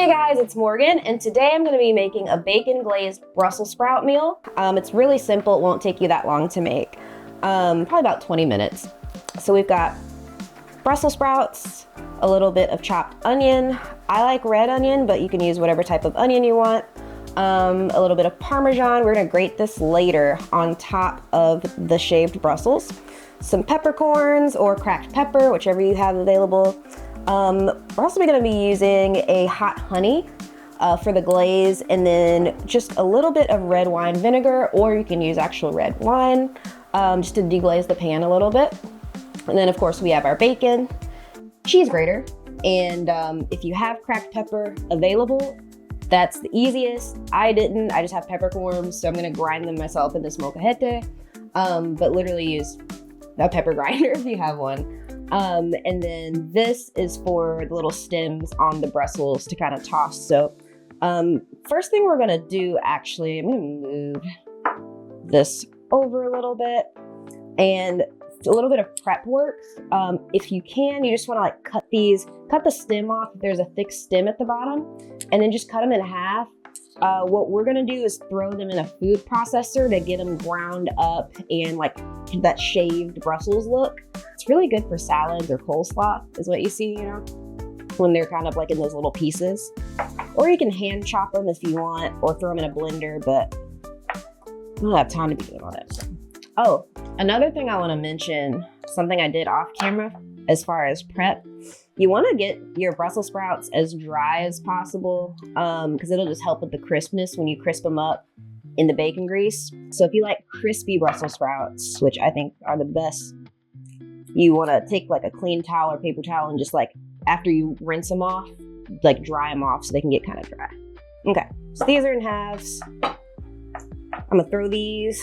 Hey guys, it's Morgan, and today I'm going to be making a bacon glazed Brussels sprout meal. It's really simple, it won't take you that long to make, probably about 20 minutes. So we've got Brussels sprouts, a little bit of chopped onion. I like red onion, but you can use whatever type of onion you want. A little bit of Parmesan. We're going to grate this later on top of the shaved Brussels. Some peppercorns or cracked pepper, whichever you have available. We're also going to be using a hot honey for the glaze, and then just a little bit of red wine vinegar, or you can use actual red wine just to deglaze the pan a little bit. And then of course we have our bacon, cheese grater, and if you have cracked pepper available, that's the easiest. I didn't, I just have peppercorns, so I'm going to grind them myself in this molcajete, but literally use a pepper grinder if you have one. And then this is for the little stems on the Brussels to kind of toss. So first thing we're gonna do, actually, I'm gonna move this over a little bit, and a little bit of prep work. If you can, you just wanna like cut the stem off if there's a thick stem at the bottom, and then just cut them in half. What we're gonna do is throw them in a food processor to get them ground up and like that shaved Brussels look. It's really good for salads or coleslaw is what you see, you know, when they're kind of like in those little pieces. Or you can hand chop them if you want, or throw them in a blender, but I don't have time to be doing all that. So. Oh, another thing I wanna mention, something I did off camera as far as prep. You want to get your Brussels sprouts as dry as possible because it'll just help with the crispness when you crisp them up in the bacon grease. So if you like crispy Brussels sprouts, which I think are the best, you want to take like a clean towel or paper towel and just like after you rinse them off, like dry them off so they can get kind of dry. Okay, so these are in halves. I'm gonna throw these,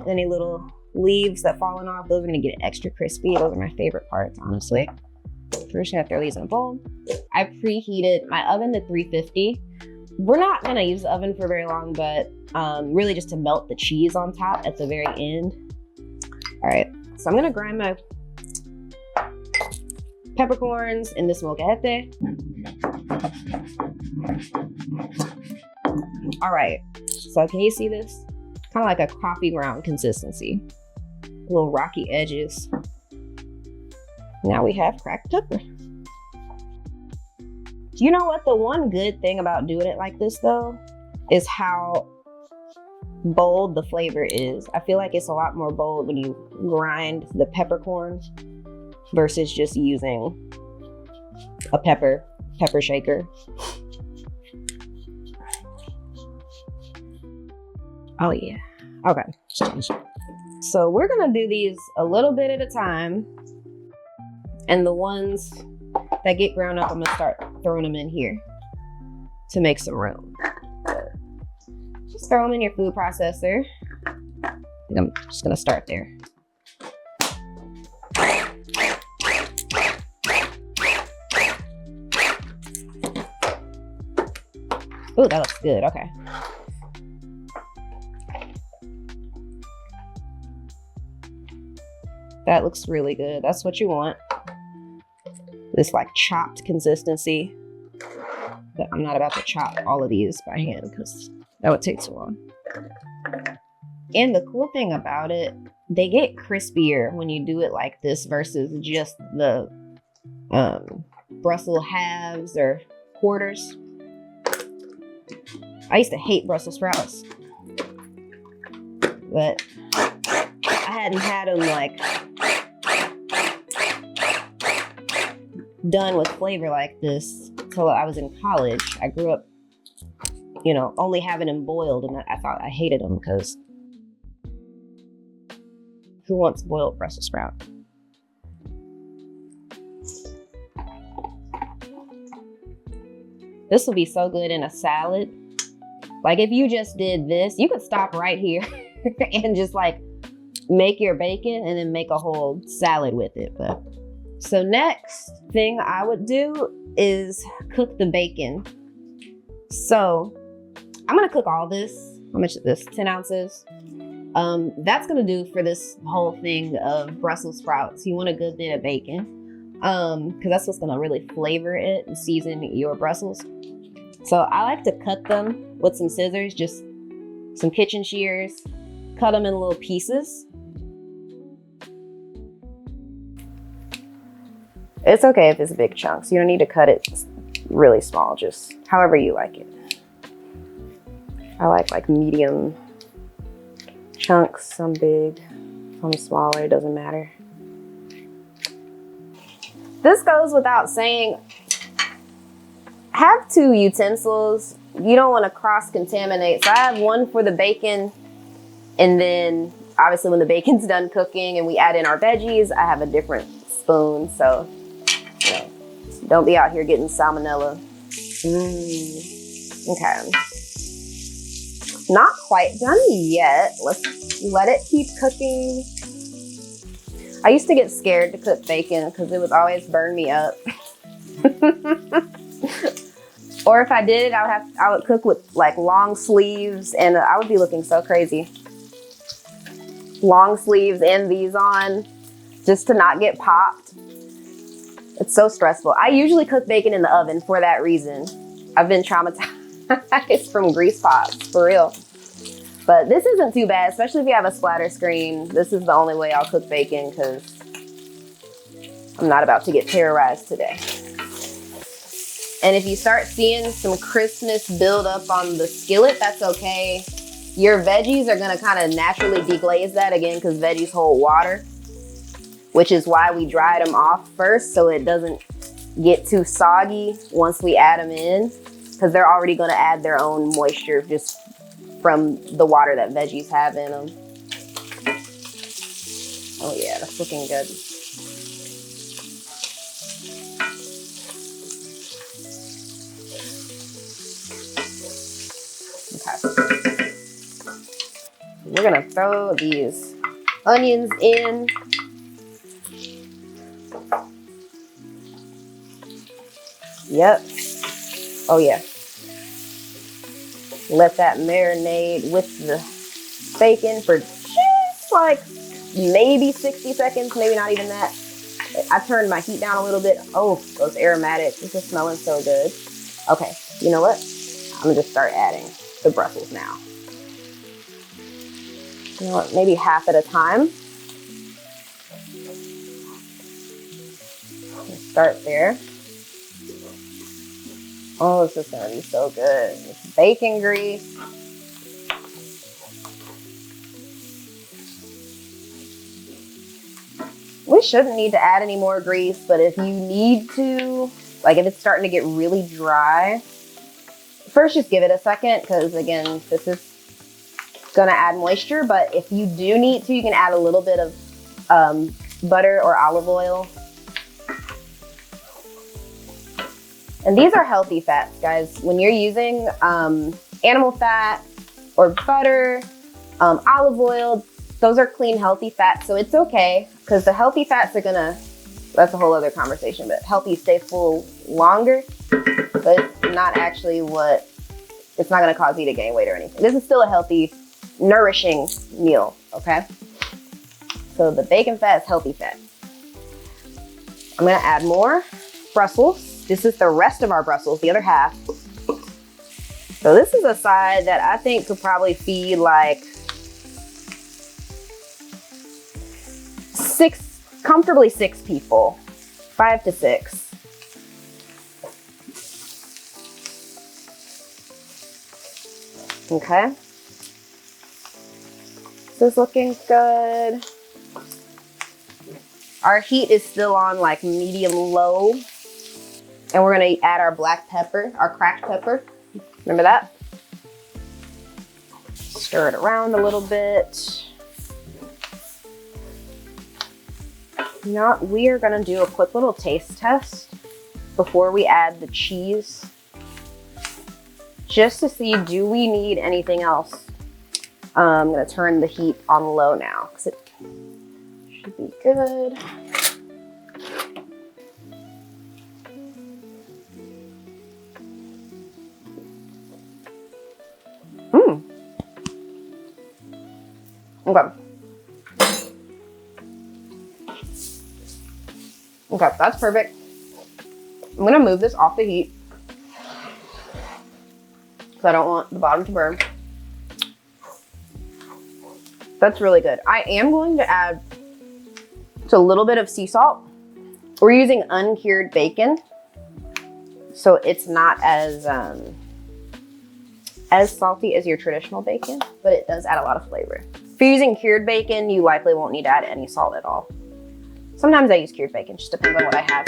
any little leaves that fallen off, those are gonna get extra crispy. Those are my favorite parts, honestly. We're just gonna throw these in a bowl. I preheated my oven to 350. We're not gonna use the oven for very long, but really just to melt the cheese on top at the very end. All right, so I'm gonna grind my peppercorns in this molcajete. All right, so can you see this? Kind of like a coffee ground consistency. Little rocky edges. Now we have cracked pepper. You know what? The one good thing about doing it like this though is how bold the flavor is. I feel like it's a lot more bold when you grind the peppercorns versus just using a pepper shaker. Oh yeah. Okay. So we're gonna do these a little bit at a time. And the ones that get ground up, I'm gonna start throwing them in here to make some room. Just throw them in your food processor. And I'm just gonna start there. Ooh, that looks good, okay. That looks really good, that's what you want. This like chopped consistency, but I'm not about to chop all of these by hand because that would take too long. And the cool thing about it, they get crispier when you do it like this versus just the Brussels halves or quarters. I used to hate Brussels sprouts, but I hadn't had them like done with flavor like this until I was in college. I grew up, you know, only having them boiled, and I thought I hated them because who wants boiled Brussels sprout? This will be so good in a salad. Like if you just did this, you could stop right here and just like make your bacon and then make a whole salad with it. But so next thing I would do is cook the bacon. So I'm gonna cook all this. How much is this? 10 ounces. That's gonna do for this whole thing of Brussels sprouts. You want a good bit of bacon because that's what's gonna really flavor it and season your Brussels. So I like to cut them with some scissors, just some kitchen shears, cut them in little pieces. It's okay if it's big chunks. You don't need to cut it really small, just however you like it. I like medium chunks, some big, some smaller, it doesn't matter. This goes without saying, have 2 utensils. You don't want to cross-contaminate. So I have one for the bacon, and then obviously when the bacon's done cooking and we add in our veggies, I have a different spoon. So you know, don't be out here getting salmonella. Okay. Not quite done yet. Let's let it keep cooking. I used to get scared to cook bacon because it would always burn me up. Or if I did it, I would cook with like long sleeves, and I would be looking so crazy. Long sleeves and these on, just to not get popped. It's so stressful. I usually cook bacon in the oven for that reason. I've been traumatized from grease pots, for real. But this isn't too bad, especially if you have a splatter screen. This is the only way I'll cook bacon because I'm not about to get terrorized today. And if you start seeing some crispness build up on the skillet, that's okay. Your veggies are gonna kind of naturally deglaze that again because veggies hold water, which is why we dried them off first so it doesn't get too soggy once we add them in, because they're already gonna add their own moisture just from the water that veggies have in them. Oh yeah, that's looking good. Okay. We're gonna throw these onions in. Yep. Oh yeah. Let that marinate with the bacon for just like maybe 60 seconds, maybe not even that. I turned my heat down a little bit. Oh, those aromatics, this is smelling so good. Okay, you know what? I'm gonna just start adding the Brussels now. You know what, maybe half at a time. Start there. Oh, this is gonna be so good. It's bacon grease. We shouldn't need to add any more grease, but if you need to, like if it's starting to get really dry, first just give it a second, because again, this is gonna add moisture, but if you do need to, you can add a little bit of butter or olive oil. And these are healthy fats, guys. When you're using animal fat or butter, olive oil, those are clean, healthy fats. So it's okay, because the healthy fats are gonna, that's a whole other conversation, but help you stay full longer. But it's not actually what, it's not gonna cause you to gain weight or anything. This is still a healthy, nourishing meal, okay? So the bacon fat is healthy fat. I'm gonna add more Brussels. This is the rest of our Brussels, the other half. So this is a side that I think could probably feed like comfortably six people, 5 to 6. Okay. This is looking good. Our heat is still on like medium low. And we're gonna add our black pepper, our cracked pepper. Remember that? Stir it around a little bit. Now we are gonna do a quick little taste test before we add the cheese, just to see, do we need anything else? I'm gonna turn the heat on low now, because it should be good. Okay. Okay, that's perfect. I'm gonna move this off the heat. because I don't want the bottom to burn. That's really good. I am going to add just a little bit of sea salt. We're using uncured bacon, so it's not as salty as your traditional bacon, but it does add a lot of flavor. If you're using cured bacon, you likely won't need to add any salt at all. Sometimes I use cured bacon, just depends on what I have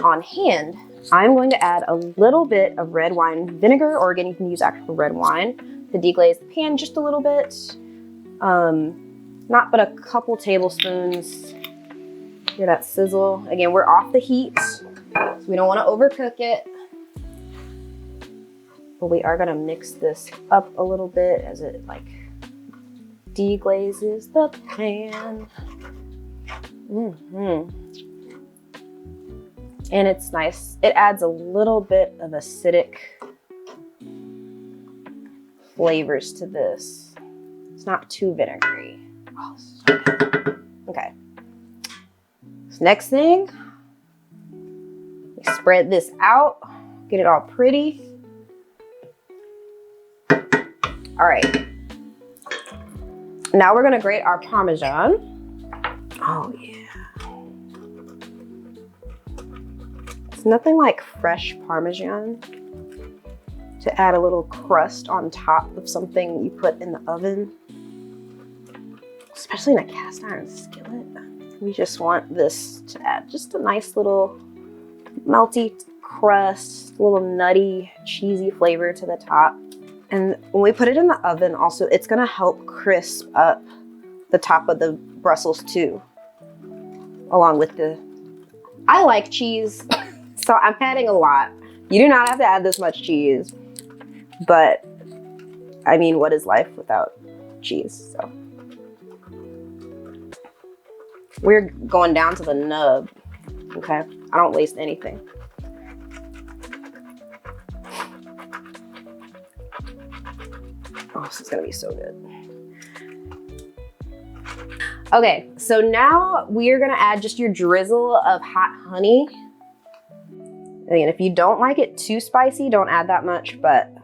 on hand. I'm going to add a little bit of red wine vinegar, or again, you can use actual red wine to deglaze the pan just a little bit. Not but a couple tablespoons. Hear that sizzle? Again, we're off the heat, so we don't want to overcook it. But we are gonna mix this up a little bit as it like deglazes the pan. And it's nice. It adds a little bit of acidic flavors to this. It's not too vinegary. Oh, okay. So next thing, we spread this out, get it all pretty. All right. Now we're gonna grate our Parmesan. Oh yeah. It's nothing like fresh Parmesan to add a little crust on top of something you put in the oven, especially in a cast iron skillet. We just want this to add just a nice little melty crust, a little nutty, cheesy flavor to the top. And when we put it in the oven, also, it's gonna help crisp up the top of the Brussels too, along with the, I like cheese, so I'm adding a lot. You do not have to add this much cheese, but I mean, what is life without cheese? So we're going down to the nub, okay? I don't waste anything. Oh, this is gonna be so good. Okay, so now we're gonna add just your drizzle of hot honey. Again, if you don't like it too spicy, don't add that much, but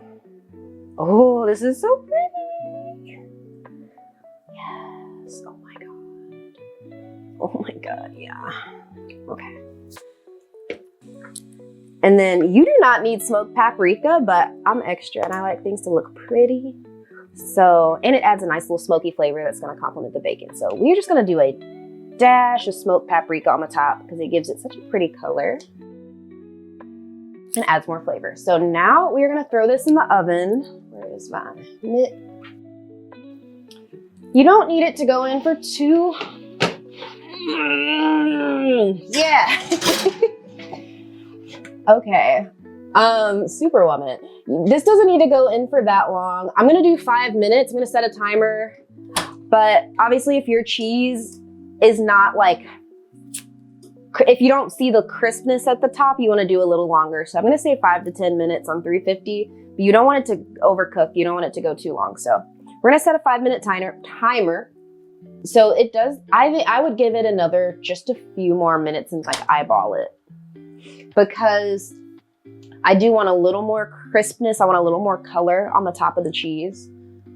oh, this is so pretty. Yes, oh my God. Oh my God, yeah. Okay. And then you do not need smoked paprika, but I'm extra and I like things to look pretty. So, and it adds a nice little smoky flavor that's gonna complement the bacon. So we're just gonna do a dash of smoked paprika on the top because it gives it such a pretty color and adds more flavor. So now we're gonna throw this in the oven. Where is my mitt? You don't need it to go in for too, yeah. Okay, Superwoman. This doesn't need to go in for that long. I'm gonna do 5 minutes. I'm gonna set a timer. But obviously if your cheese is not like, if you don't see the crispness at the top, you wanna do a little longer. So I'm gonna say 5 to 10 minutes on 350, but you don't want it to overcook. You don't want it to go too long. So we're gonna set a 5-minute timer. So it does, I would give it another, just a few more minutes and like eyeball it. Because I do want a little more crispness. I want a little more color on the top of the cheese.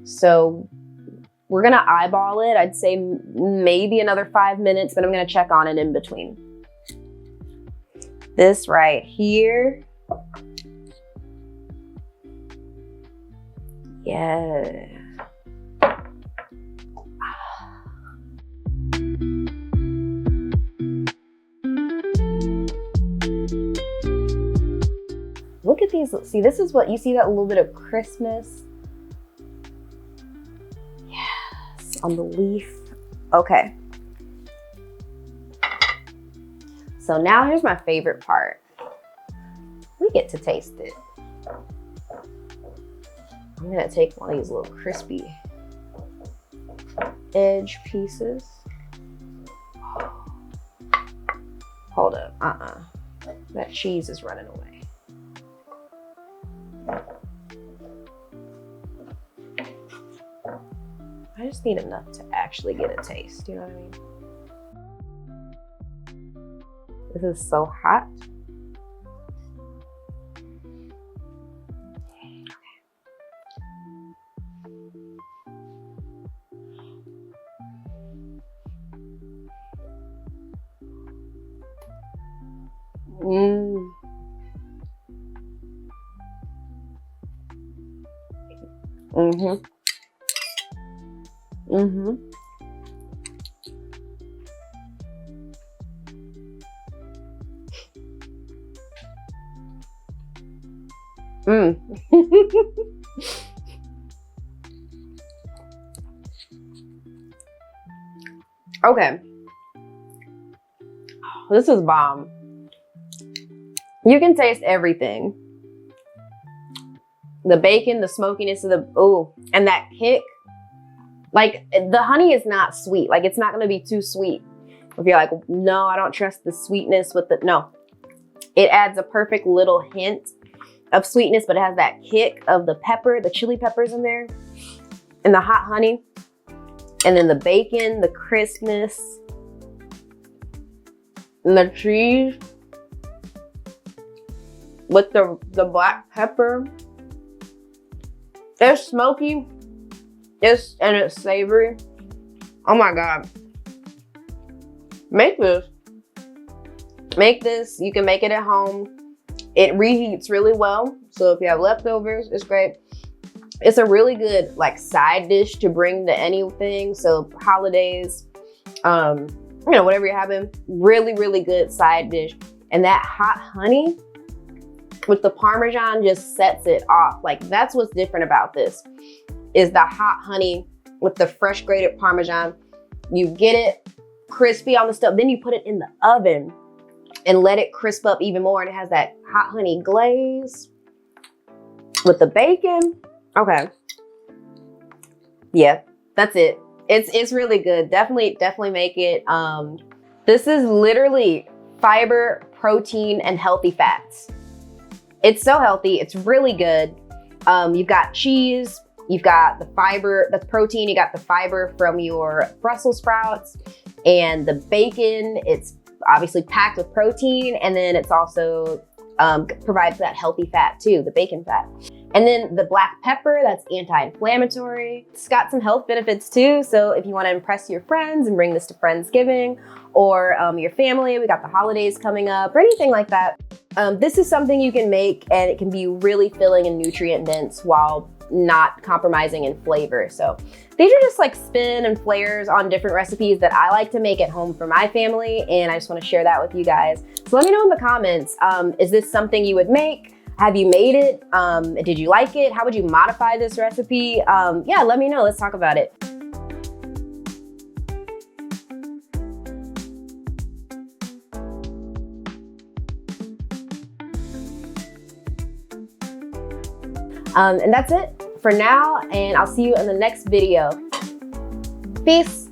So we're gonna eyeball it. I'd say maybe another 5 minutes, but I'm gonna check on it in between. This right here. Yeah. Look at these. See, this is what you see, that little bit of crispness. Yes, on the leaf. Okay. So now here's my favorite part. We get to taste it. I'm gonna take one of these little crispy edge pieces. Hold up, that cheese is running away. I just need enough to actually get a taste, you know what I mean? This is so hot. Mm. Mm-hmm. Mm-hmm. Mm. Okay. This is bomb. You can taste everything. The bacon, the smokiness of the, ooh, and that kick. Like, the honey is not sweet. Like, it's not gonna be too sweet. If you're like, no, I don't trust the sweetness with the, no. It adds a perfect little hint of sweetness, but it has that kick of the pepper, the chili peppers in there, and the hot honey. And then the bacon, the crispness, and the cheese with the black pepper. It's smoky, and it's savory. Oh my God. Make this. Make this. You can make it at home. It reheats really well. So if you have leftovers, it's great. It's a really good like side dish to bring to anything. So holidays, you know, whatever you're having, really, really good side dish. And that hot honey with the Parmesan just sets it off. Like, that's what's different about this, is the hot honey with the fresh grated Parmesan. You get it crispy on the stove, then you put it in the oven and let it crisp up even more. And it has that hot honey glaze with the bacon. Okay. Yeah, that's it. It's really good. Definitely make it. This is literally fiber, protein, and healthy fats. It's so healthy. It's really good. You've got cheese. You've got the fiber, that's protein. You got the fiber from your Brussels sprouts, and the bacon. It's obviously packed with protein, and then it's also provides that healthy fat too, the bacon fat. And then the black pepper, that's anti-inflammatory. It's got some health benefits too. So if you want to impress your friends and bring this to Friendsgiving, or your family, we got the holidays coming up, or anything like that. This is something you can make, and it can be really filling and nutrient dense while not compromising in flavor. So these are just like spin and flares on different recipes that I like to make at home for my family, and I just want to share that with you guys. So let me know in the comments, is this something you would make? Have you made it? Did you like it? How would you modify this recipe? Yeah, let me know. Let's talk about it. And that's it for now, and I'll see you in the next video. Peace.